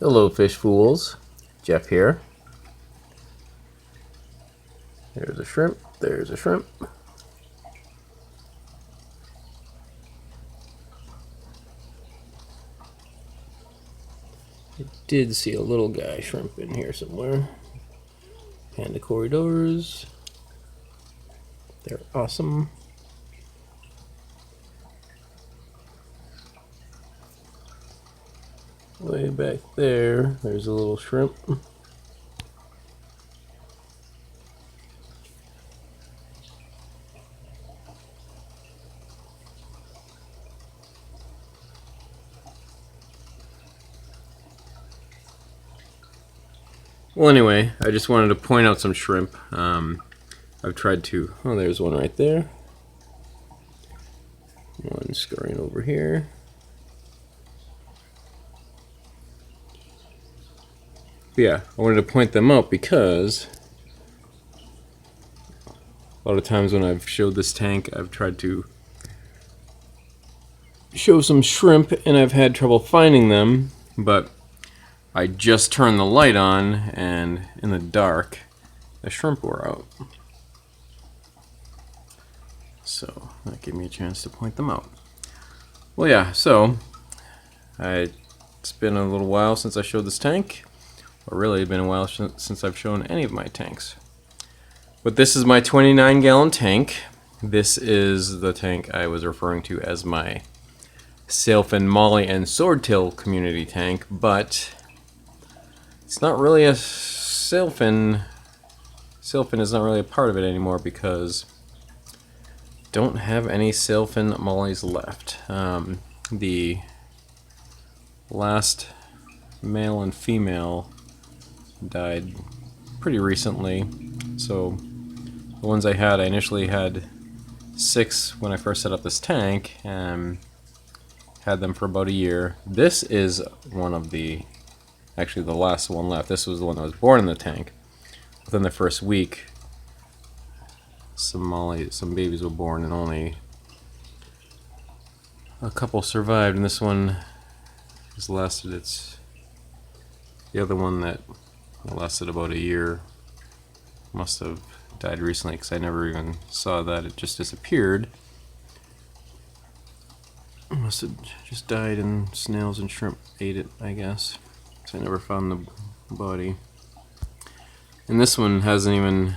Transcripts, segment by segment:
Hello fish fools, Jeff here. There's a shrimp, there's a shrimp. I did see a little guy shrimp in here somewhere. Panda corydoras. They're awesome. Way back there, there's a little shrimp. Well, anyway, I just wanted to point out some shrimp. I've tried to. Oh, there's one right there. One scurrying over here. But yeah, I wanted to point them out because a lot of times when I've showed this tank, I've tried to show some shrimp and I've had trouble finding them, but I just turned the light on and in the dark the shrimp were out. So that gave me a chance to point them out. Well, yeah, so it's been a little while since I showed this tank, or really it's been a while since I've shown any of my tanks. But this is my 29-gallon tank. This is the tank I was referring to as my sailfin, molly, and swordtail community tank, but it's not really a sailfin. Sailfin is not really a part of it anymore because I don't have any sailfin mollies left. The last male and female died pretty recently, so the ones I initially had 6 when I first set up this tank, and had them for about a year. This is one of actually the last one left. This was the one that was born in the tank. Within the first week, some babies were born, and only a couple survived. And this one has lasted. The other one that lasted about a year must have died recently because I never even saw that. It just disappeared. It must have just died and snails and shrimp ate it, I guess. So I never found the body. And this one hasn't even,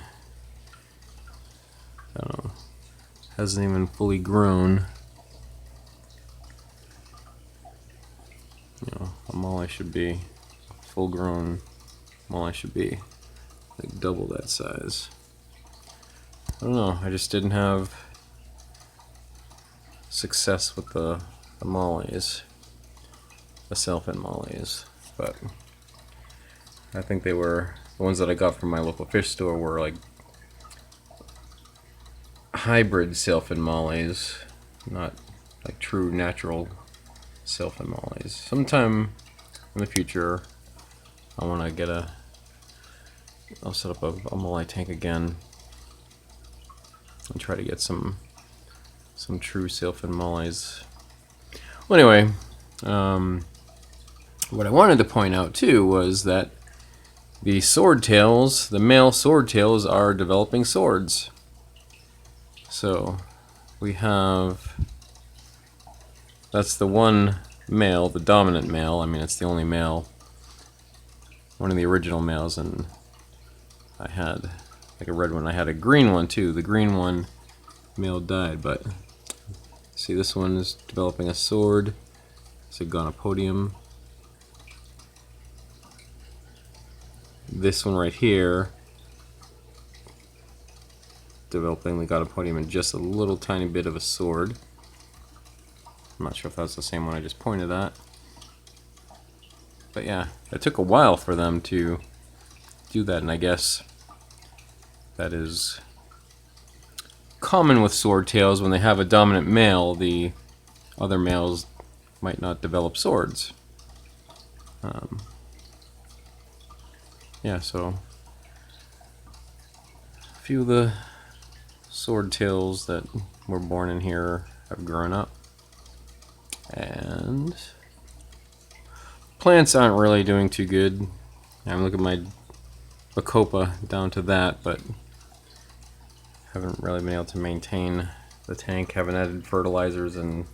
fully grown. A molly should be, full grown molly should be like double that size. I don't know, I just didn't have success with the mollies, the sailfin mollies, but I think the ones that I got from my local fish store were like hybrid sailfin mollies, not like true natural sailfin mollies. Sometime in the future I want to I'll set up a molly tank again and try to get some true sailfin mollies. Well, anyway, what I wanted to point out too was that the swordtails, the male swordtails, are developing swords. So we have, that's the one male, the dominant male. I mean, it's the only male, one of the original males, and I had like a red one. I had a green one too. The green one male died, but see, this one is developing a sword. It's a gonopodium. This one right here, developing the gonopodium and just a little tiny bit of a sword. I'm not sure if that's the same one I just pointed at. But yeah, it took a while for them to do that, and I guess that is common with swordtails. When they have a dominant male, the other males might not develop swords. Yeah, so a few of the swordtails that were born in here have grown up, and plants aren't really doing too good. I'm looking at my bacopa down to that, but haven't really been able to maintain the tank. Haven't added fertilizers in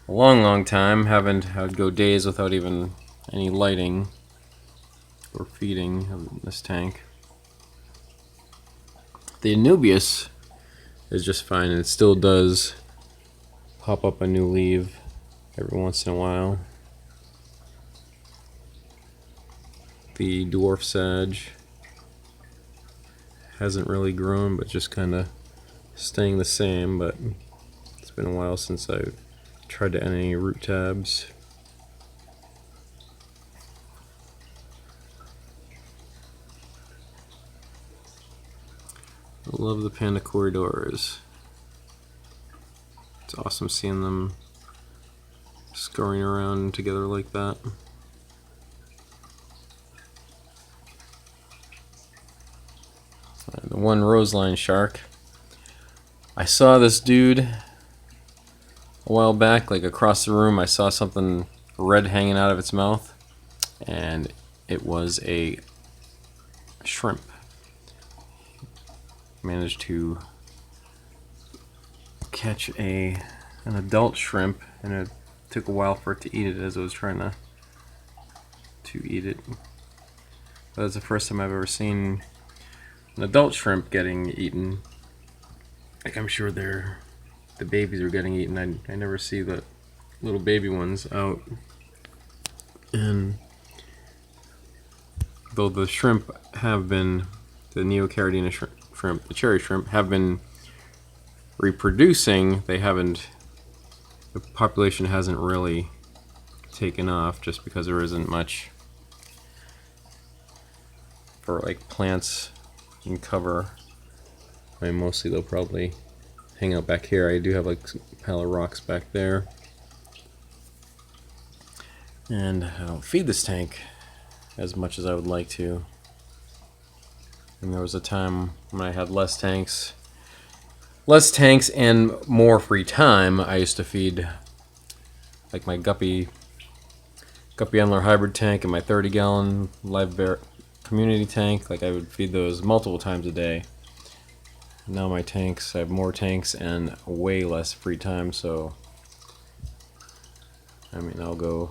a long time. Haven't had go days without even any lighting or feeding of this tank. The anubias is just fine, and it still does pop up a new leaf every once in a while. The dwarf sage hasn't really grown, but just kind of staying the same, but it's been a while since I tried to add any root tabs. I love the panda corydoras. It's awesome seeing them scurrying around together like that. The one roseline shark. I saw this dude a while back, like across the room. I saw something red hanging out of its mouth, and it was a shrimp. Managed to catch an adult shrimp, and it took a while for it to eat it as I was trying to eat it. That was the first time I've ever seen an adult shrimp getting eaten. Like, I'm sure the babies are getting eaten. I never see the little baby ones out. And though the shrimp have been, the neocaridina shrimp, the cherry shrimp, have been reproducing, the population hasn't really taken off, just because there isn't much for like plants and cover. I mean, mostly they'll probably hang out back here. I do have like a pile of rocks back there. And I don't feed this tank as much as I would like to. And there was a time when I had less tanks and more free time. I used to feed like my guppy antler hybrid tank and my 30-gallon live bear community tank. Like, I would feed those multiple times a day. Now my tanks, I have more tanks and way less free time, so I mean, I'll go